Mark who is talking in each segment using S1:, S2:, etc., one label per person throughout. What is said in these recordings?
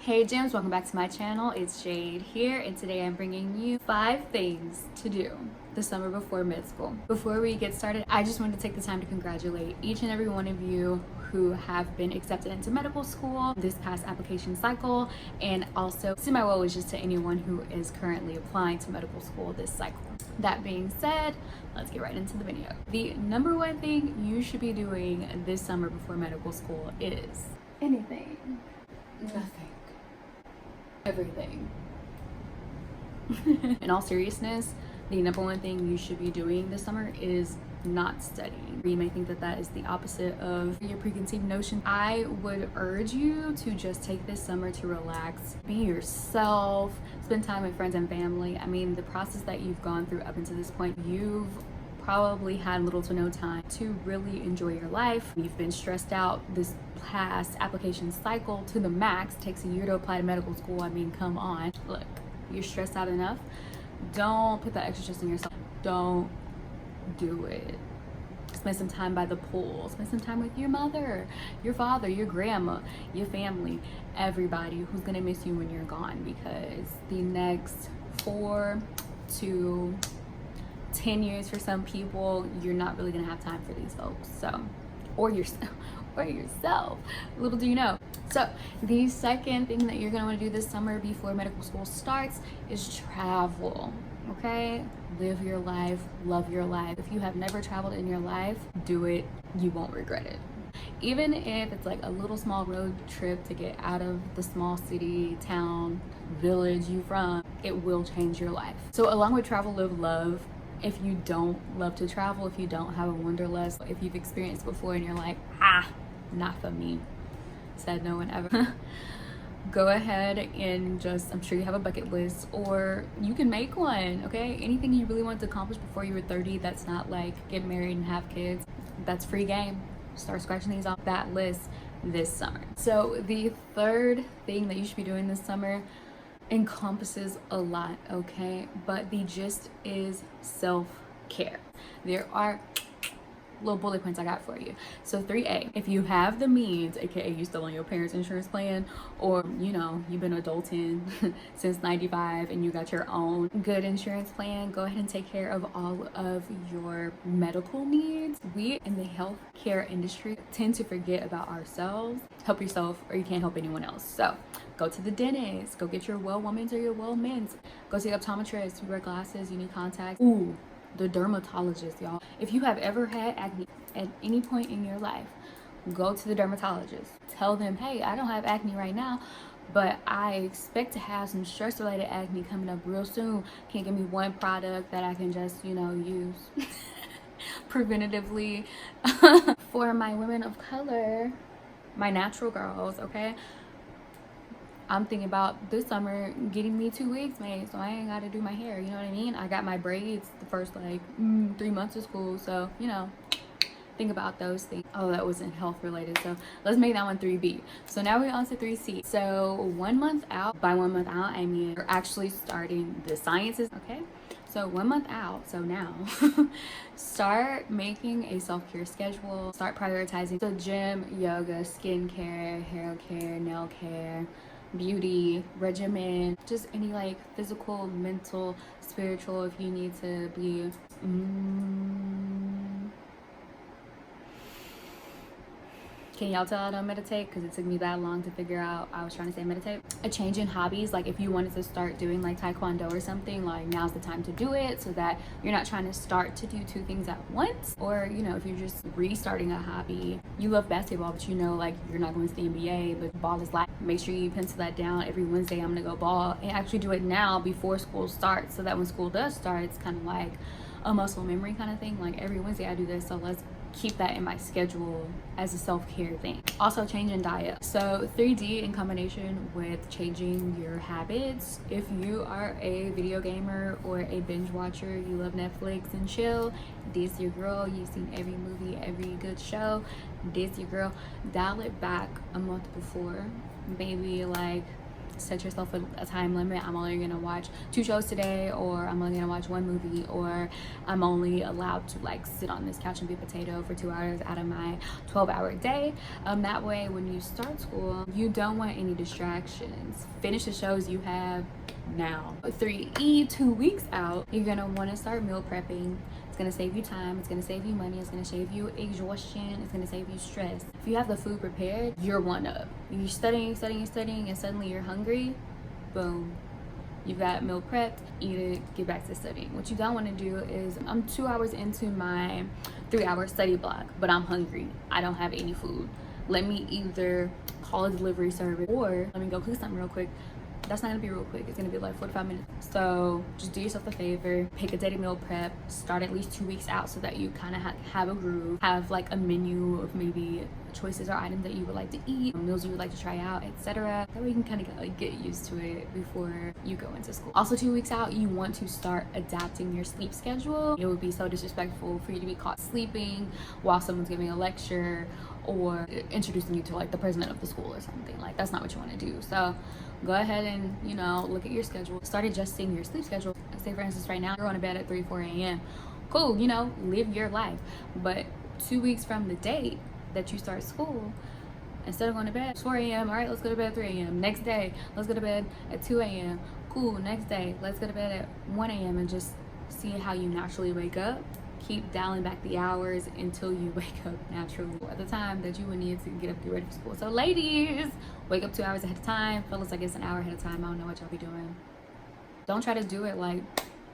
S1: Hey Jems, welcome back to my channel. It's Jade here, and today I'm bringing you 5 things to do the summer before med school. Before we get started, I just wanted to take the time to congratulate each and every one of you who have been accepted into medical school this past application cycle, and also send my well wishes to anyone who is currently applying to medical school this cycle. That being said, let's get right into the video. The number one thing you should be doing this summer before medical school is anything, nothing, everything. In all seriousness, the number one thing you should be doing this summer is not studying. You may think that that is the opposite of your preconceived notion. I would urge you to just take this summer to relax, be yourself, spend time with friends and family. I mean, the process that you've gone through up until this point, you've probably had little to no time to really enjoy your life. You've been stressed out this past application cycle to the max. It takes a year to apply to medical school. I mean, come on. Look, you're stressed out enough. Don't put that extra stress on yourself. Don't do it. Spend some time by the pool. Spend some time with your mother, your father, your grandma, your family, everybody who's gonna miss you when you're gone, because the next 4 to 10 years for some people, you're not really gonna have time for these folks. So, or yourself, little do you know. So the second thing that you're gonna want to do this summer before medical school starts is travel. Okay, live your life, love your life. If you have never traveled in your life, do it. You won't regret it. Even if it's like a little small road trip to get out of the small city, town, village you from, it will change your life. So along with travel, live, love. If you don't love to travel, if you don't have a wanderlust, if you've experienced before and you're like, not for me, said no one ever, go ahead and just, I'm sure you have a bucket list, or you can make one. Okay, anything you really want to accomplish before you were 30 that's not like get married and have kids, that's free game. Start scratching these off that list this summer. So the third thing that you should be doing this summer encompasses a lot, okay, but the gist is self-care. There are little bullet points I got for you. So 3A, if you have the means, aka you still on your parents' insurance plan, or you know, you've been adulting since 95 and you got your own good insurance plan, go ahead and take care of all of your medical needs. We in the healthcare industry tend to forget about ourselves. Help yourself or you can't help anyone else. So go to the dentist, go get your well women's or your well men's, go see the optometrist, you wear glasses, you need contacts. Ooh, the dermatologist, y'all. If you have ever had acne at any point in your life, go to the dermatologist. Tell them, hey, I don't have acne right now, but I expect to have some stress related acne coming up real soon. Can you give me one product that I can just, you know, use preventatively for my women of color, my natural girls, okay? I'm thinking about this summer getting me 2 wigs made, so I ain't got to do my hair, you know what I mean? I got my braids the first like 3 months of school, so you know, think about those things. Oh, that wasn't health related, so let's make that one 3B. So now we're on to 3C. So 1 month out, by 1 month out I mean we're actually starting the sciences, okay? So 1 month out, so now start making a self-care schedule, start prioritizing the gym, yoga, skincare, hair care, nail care, beauty regimen, just any like physical, mental, spiritual, if you need to be Can y'all tell I don't meditate? Because it took me that long to figure out I was trying to say meditate. A change in hobbies, like if you wanted to start doing like taekwondo or something, like now's the time to do it, so that you're not trying to start to do 2 things at once. Or you know, if you're just restarting a hobby, you love basketball but you know like you're not going to the NBA, but ball is life, make sure you pencil that down. Every Wednesday I'm gonna go ball, and actually do it now before school starts, so that when school does start, it's kind of like a muscle memory kind of thing. Like every Wednesday I do this, so let's keep that in my schedule as a self-care thing. Also, changing diet. So 3D in combination with changing your habits. If you are a video gamer or a binge watcher, you love Netflix and chill, this your girl. You've seen every movie, every good show, this your girl. Dial it back a month before, maybe like set yourself a time limit. I'm only gonna watch 2 shows today, or I'm only gonna watch 1 movie, or I'm only allowed to like sit on this couch and be a potato for 2 hours out of my 12-hour day. That way when you start school, you don't want any distractions. Finish the shows you have now. 3E, 2 weeks out, you're gonna want to start meal prepping. It's gonna save you time, it's gonna save you money, it's gonna save you exhaustion, it's gonna save you stress. If you have the food prepared, you're one up. You're studying, and suddenly you're hungry, boom. You've got meal prepped, eat it, get back to studying. What you don't want to do is, I'm 2 hours into my 3-hour study block, but I'm hungry. I don't have any food. Let me either call a delivery service, or let me go cook something real quick. That's not gonna be real quick. It's gonna be like 45 minutes. So just do yourself a favor, pick a daily meal prep, start at least 2 weeks out so that you kind of have a groove, have like a menu of maybe choices or items that you would like to eat, meals you would like to try out, etc. That way you can kind of like get used to it before you go into school. Also, 2 weeks out, you want to start adapting your sleep schedule. It would be so disrespectful for you to be caught sleeping while someone's giving a lecture or introducing you to like the president of the school or something. Like, that's not what you want to do. So go ahead and, you know, look at your schedule, start adjusting your sleep schedule. Say for instance, right now you're on a bed at 3-4 a.m. Cool, you know, live your life. But 2 weeks from the date that you start school, instead of going to bed at 4 a.m, all right, let's go to bed at 3 a.m. Next day, let's go to bed at 2 a.m. Cool, next day, let's go to bed at 1 a.m. and just see how you naturally wake up. Keep dialing back the hours until you wake up naturally at the time that you would need to get up, get ready for school. So ladies, wake up 2 hours ahead of time. Fellas, I guess an hour ahead of time. I don't know what y'all be doing. Don't try to do it like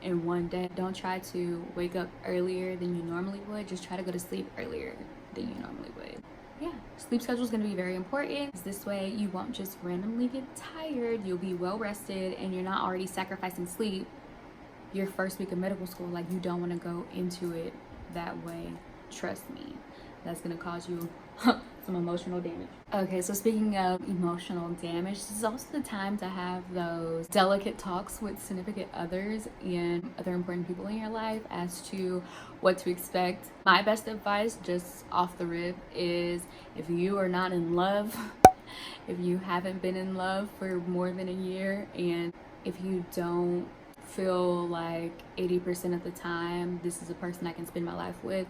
S1: in one day. Don't try to wake up earlier than you normally would. Just try to go to sleep earlier than you normally would. Yeah, sleep schedule is going to be very important. This way you won't just randomly get tired. You'll be well rested and you're not already sacrificing sleep your first week of medical school. Like, you don't want to go into it that way. Trust me, that's going to cause you some emotional damage. Okay, so speaking of emotional damage, this is also the time to have those delicate talks with significant others and other important people in your life as to what to expect. My best advice, just off the rip, is if you are not in love, if you haven't been in love for more than a year, and if you don't feel like 80% of the time this is a person I can spend my life with,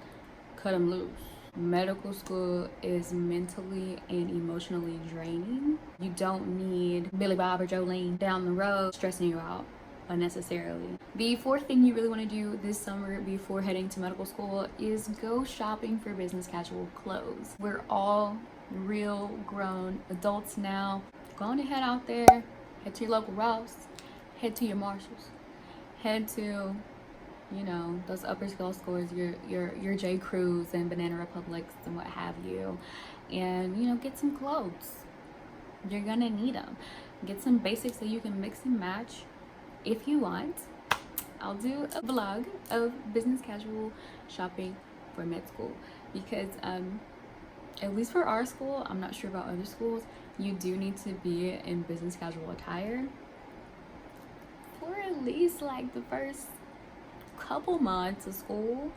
S1: cut them loose. Medical school is mentally and emotionally draining. You don't need Billy Bob or Jolene down the road stressing you out unnecessarily. The fourth thing you really want to do this summer before heading to medical school is go shopping for business casual clothes. We're all real grown adults now. Go on and head out there, head to your local Ross, head to your Marshalls, head to, you know, those upper scale stores, your J. Crews and Banana Republics and what have you, and, you know, get some clothes. You're gonna need them. Get some basics that you can mix and match if you want. I'll do a vlog of business casual shopping for med school, because at least for our school, I'm not sure about other schools, you do need to be in business casual attire for at least like the first couple months of school,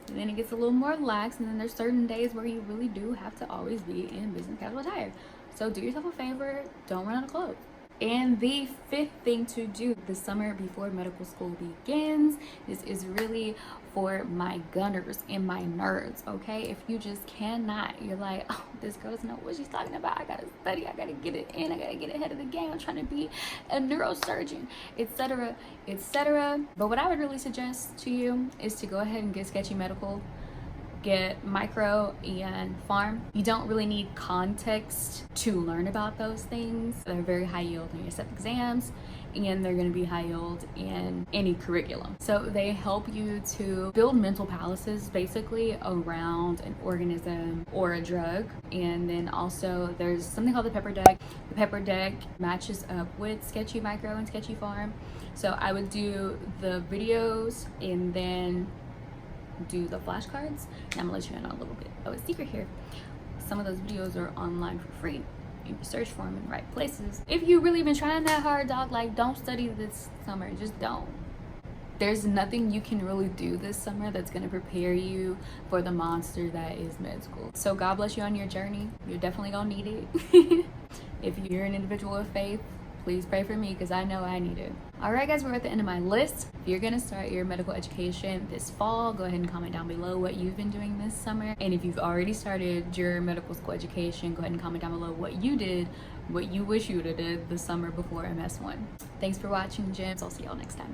S1: and then it gets a little more lax, and then there's certain days where you really do have to always be in business casual attire. So do yourself a favor, don't run out of clothes. And the fifth thing to do this summer before medical school begins, this is really for my gunners and my nerds, okay? If you just cannot, you're like, oh, this girl doesn't know what she's talking about, I gotta study, I gotta get it in, I gotta get ahead of the game, I'm trying to be a neurosurgeon, etc., etc. But what I would really suggest to you is to go ahead and get Sketchy Medical, get micro and farm. You don't really need context to learn about those things. They're very high yield in your SEP exams, and they're going to be high yield in any curriculum. So they help you to build mental palaces basically around an organism or a drug. And then also there's something called the pepper deck. The pepper deck matches up with Sketchy Micro and Sketchy Farm. So I would do the videos and then do the flashcards, and I'm gonna let you in on a little bit of a secret here. Some of those videos are online for free. You can search for them in the right places. If you really been trying that hard, dog, like, don't study this summer. Just don't. There's nothing you can really do this summer that's gonna prepare you for the monster that is med school. So God bless you on your journey. You're definitely gonna need it. If you're an individual of faith, please pray for me because I know I need it. All right, guys, we're at the end of my list. If you're gonna start your medical education this fall, go ahead and comment down below what you've been doing this summer. And if you've already started your medical school education, go ahead and comment down below what you did, what you wish you would have did the summer before MS1. Thanks for watching, Jems. I'll see y'all next time.